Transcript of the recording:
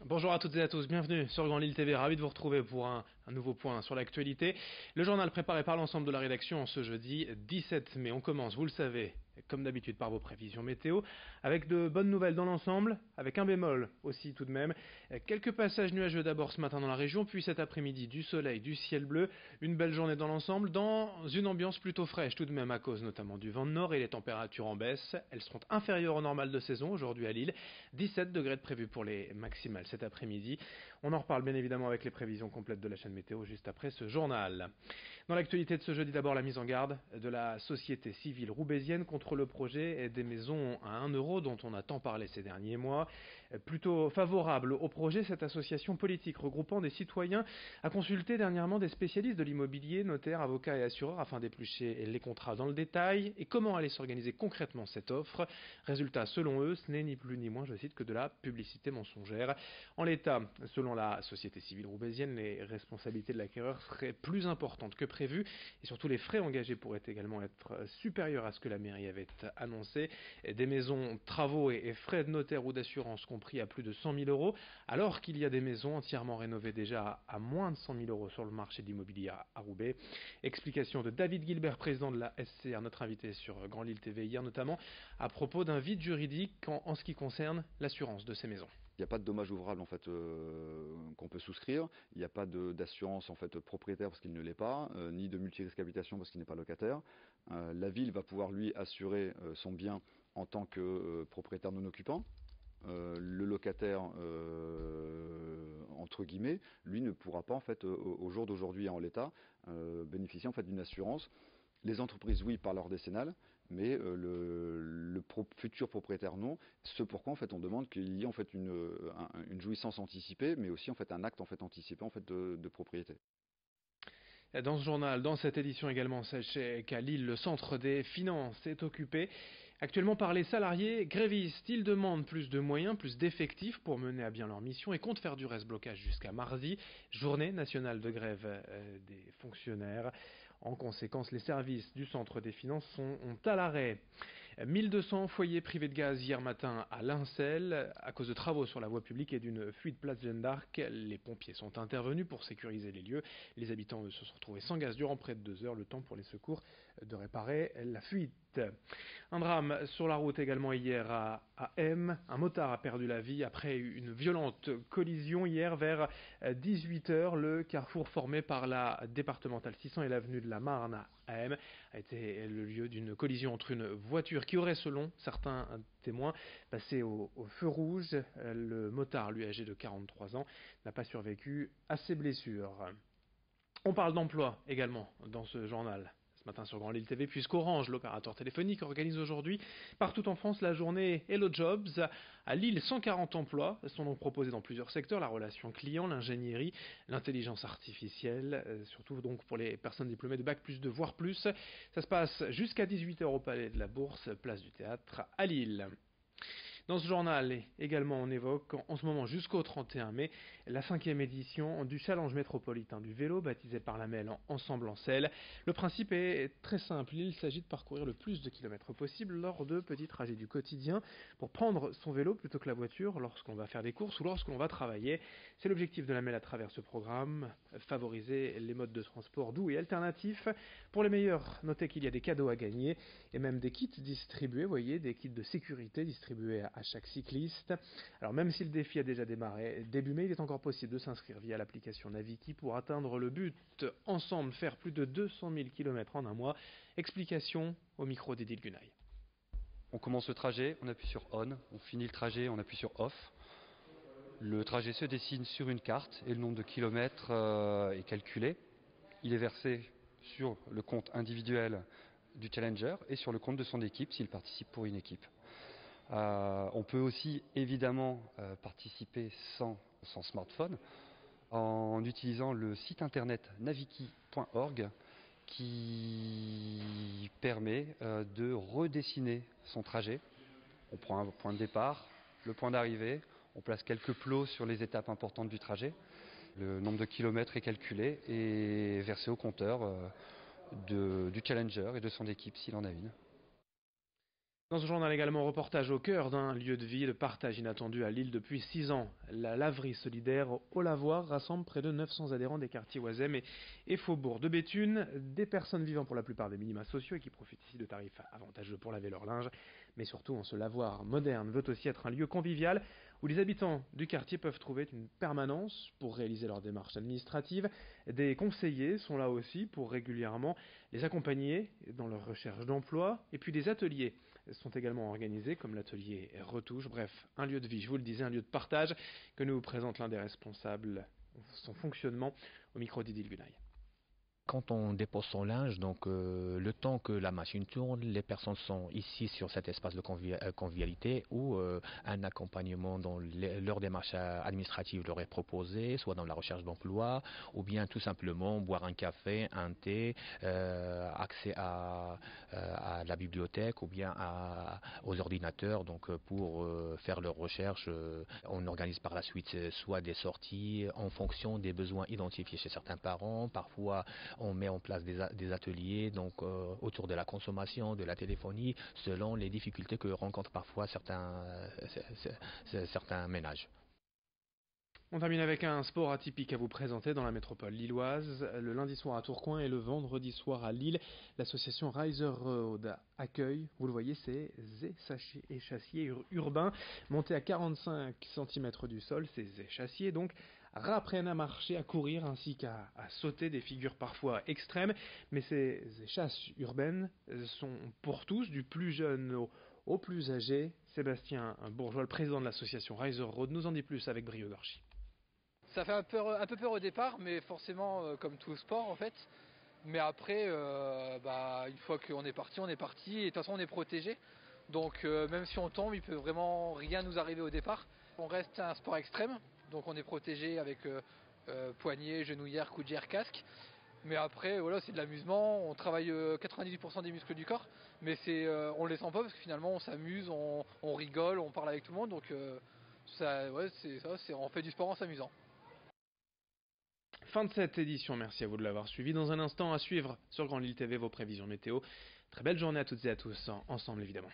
Bonjour à toutes et à tous, bienvenue sur Grand Lille TV, ravi de vous retrouver pour un nouveau point sur l'actualité. Le journal préparé par l'ensemble de la rédaction en ce jeudi 17 mai. On commence, vous le savez, comme d'habitude par vos prévisions météo, avec de bonnes nouvelles dans l'ensemble, avec un bémol aussi tout de même. Quelques passages nuageux d'abord ce matin dans la région, puis cet après-midi du soleil, du ciel bleu, une belle journée dans l'ensemble, dans une ambiance plutôt fraîche tout de même à cause notamment du vent de nord et les températures en baisse. Elles seront inférieures au normal de saison aujourd'hui à Lille, 17 degrés de prévu pour les maximales cet après-midi. On en reparle bien évidemment avec les prévisions complètes de la chaîne météo juste après ce journal. Dans l'actualité de ce jeudi, d'abord la mise en garde de la société civile roubaisienne contre le projet des maisons à 1 euro dont on a tant parlé ces derniers mois. Plutôt favorable au projet, cette association politique regroupant des citoyens a consulté dernièrement des spécialistes de l'immobilier, notaires, avocats et assureurs afin d'éplucher les contrats dans le détail et comment allait s'organiser concrètement cette offre. Résultat, selon eux, ce n'est ni plus ni moins, je cite, que de la publicité mensongère. En l'état, selon la société civile roubaisienne, les responsabilités de l'acquéreur seraient plus importantes que prévu et surtout les frais engagés pourraient également être supérieurs à ce que la mairie avait annoncé. Des maisons, travaux et frais de notaire ou d'assurance compris à plus de 100 000 euros, alors qu'il y a des maisons entièrement rénovées déjà à moins de 100 000 euros sur le marché de l'immobilier à Roubaix. Explication de David Gilbert, président de la SCR, notre invité sur Grand Lille TV hier notamment, à propos d'un vide juridique en ce qui concerne l'assurance de ces maisons. Il n'y a pas de dommage ouvrable en fait qu'on peut souscrire. Il n'y a pas d'assurance en fait propriétaire parce qu'il ne l'est pas, ni de multirisque habitation parce qu'il n'est pas locataire. La ville va pouvoir lui assurer son bien en tant que propriétaire non occupant. Le locataire entre guillemets, lui ne pourra pas en fait au jour d'aujourd'hui en l'état bénéficier en fait d'une assurance. Les entreprises, oui, par leur décennale, mais futur propriétaire, non. Ce pourquoi, en fait, on demande qu'il y ait en fait une jouissance anticipée, mais aussi en fait un acte en fait anticipé en fait de propriété. Dans ce journal, dans cette édition également, sachez qu'à Lille, le centre des finances est occupé actuellement par les salariés grévistes. Ils demandent plus de moyens, plus d'effectifs pour mener à bien leur mission et comptent faire du reste-blocage jusqu'à mardi, journée nationale de grève des fonctionnaires. En conséquence, les services du centre des finances sont à l'arrêt. 1200 foyers privés de gaz hier matin à Lincel à cause de travaux sur la voie publique et d'une fuite place Jeanne d'Arc. Les pompiers sont intervenus pour sécuriser les lieux. Les habitants se sont retrouvés sans gaz durant près de 2 heures, le temps pour les secours de réparer la fuite. Un drame sur la route également hier à M. Un motard a perdu la vie après une violente collision hier vers 18 heures. Le carrefour formé par la départementale 600 et l'avenue de la Marne à M a été le lieu d'une collision entre une voiture qui aurait, selon certains témoins, passé au feu rouge. Le motard, lui âgé de 43 ans, n'a pas survécu à ses blessures. On parle d'emploi également dans ce journal ce matin sur Grand Lille TV, puisqu'Orange, l'opérateur téléphonique, organise aujourd'hui partout en France la journée Hello Jobs. À Lille, 140 emplois sont donc proposés dans plusieurs secteurs, la relation client, l'ingénierie, l'intelligence artificielle, surtout donc pour les personnes diplômées de Bac+2 voire plus. Ça se passe jusqu'à 18 h au Palais de la Bourse, place du Théâtre à Lille. Dans ce journal, également, on évoque en ce moment jusqu'au 31 mai la 5e édition du challenge métropolitain du vélo, baptisé par la MEL Ensemble en selle. Le principe est très simple, il s'agit de parcourir le plus de kilomètres possible lors de petits trajets du quotidien pour prendre son vélo plutôt que la voiture lorsqu'on va faire des courses ou lorsqu'on va travailler. C'est l'objectif de la MEL à travers ce programme, favoriser les modes de transport doux et alternatifs. Pour les meilleurs, notez qu'il y a des cadeaux à gagner et même des kits distribués, vous voyez, des kits de sécurité distribués à chaque cycliste. Alors même si le défi a déjà démarré début mai, il est encore possible de s'inscrire via l'application Naviki pour atteindre le but. Ensemble, faire plus de 200 000 km en un mois. Explication au micro d'Edith Gunaï. On commence le trajet, on appuie sur On, on finit le trajet, on appuie sur Off. Le trajet se dessine sur une carte et le nombre de kilomètres est calculé. Il est versé sur le compte individuel du challenger et sur le compte de son équipe s'il participe pour une équipe. On peut aussi évidemment participer sans smartphone en utilisant le site internet naviki.org qui permet de redessiner son trajet. On prend un point de départ, le point d'arrivée, on place quelques plots sur les étapes importantes du trajet. Le nombre de kilomètres est calculé et versé au compteur du challenger et de son équipe s'il en a une. Dans ce journal également, reportage au cœur d'un lieu de vie de partage inattendu à Lille depuis 6 ans. La laverie solidaire au lavoir rassemble près de 900 adhérents des quartiers Oisem et Faubourg de Béthune, des personnes vivant pour la plupart des minima sociaux et qui profitent ici de tarifs avantageux pour laver leur linge. Mais surtout, ce lavoir moderne veut aussi être un lieu convivial où les habitants du quartier peuvent trouver une permanence pour réaliser leurs démarches administratives. Des conseillers sont là aussi pour régulièrement les accompagner dans leur recherche d'emploi et puis des ateliers sont également organisés comme l'atelier Retouche. Bref, un lieu de vie, je vous le disais, un lieu de partage que nous vous présente l'un des responsables, son fonctionnement au micro d'Idil Gunay. Quand on dépose son linge, donc le temps que la machine tourne, les personnes sont ici sur cet espace de convivialité où un accompagnement dans leur démarche administrative leur est proposé, soit dans la recherche d'emploi, ou bien tout simplement boire un café, un thé, accès à la bibliothèque ou bien aux ordinateurs donc pour faire leurs recherches. On organise par la suite soit des sorties en fonction des besoins identifiés chez certains parents, parfois on met en place des ateliers donc, autour de la consommation, de la téléphonie, selon les difficultés que rencontrent parfois certains ménages. On termine avec un sport atypique à vous présenter dans la métropole lilloise. Le lundi soir à Tourcoing et le vendredi soir à Lille, l'association Riser Road accueille, vous le voyez, ces échassiers urbains montés à 45 cm du sol, ces échassiers donc apprennent à marcher, à courir ainsi qu'à sauter, des figures parfois extrêmes, mais ces échasses urbaines sont pour tous, du plus jeune au plus âgé. Sébastien Bourgeois, le président de l'association Riser Road, nous en dit plus avec brio Gorchi. Ça fait un peu peur au départ, mais forcément comme tout sport en fait. Mais après, une fois qu'on est parti, on est parti. Et de toute façon, on est protégé. Donc même si on tombe, il peut vraiment rien nous arriver au départ. On reste un sport extrême, donc on est protégé avec poignets, genouillères, coudières, casque. Mais après, voilà, c'est de l'amusement. On travaille 98% des muscles du corps, mais on les sent pas parce que finalement, on s'amuse, on rigole, on parle avec tout le monde. Donc on fait du sport en s'amusant. Fin de cette édition, merci à vous de l'avoir suivi. Dans un instant, à suivre sur Grand Lille TV vos prévisions météo. Très belle journée à toutes et à tous, ensemble évidemment.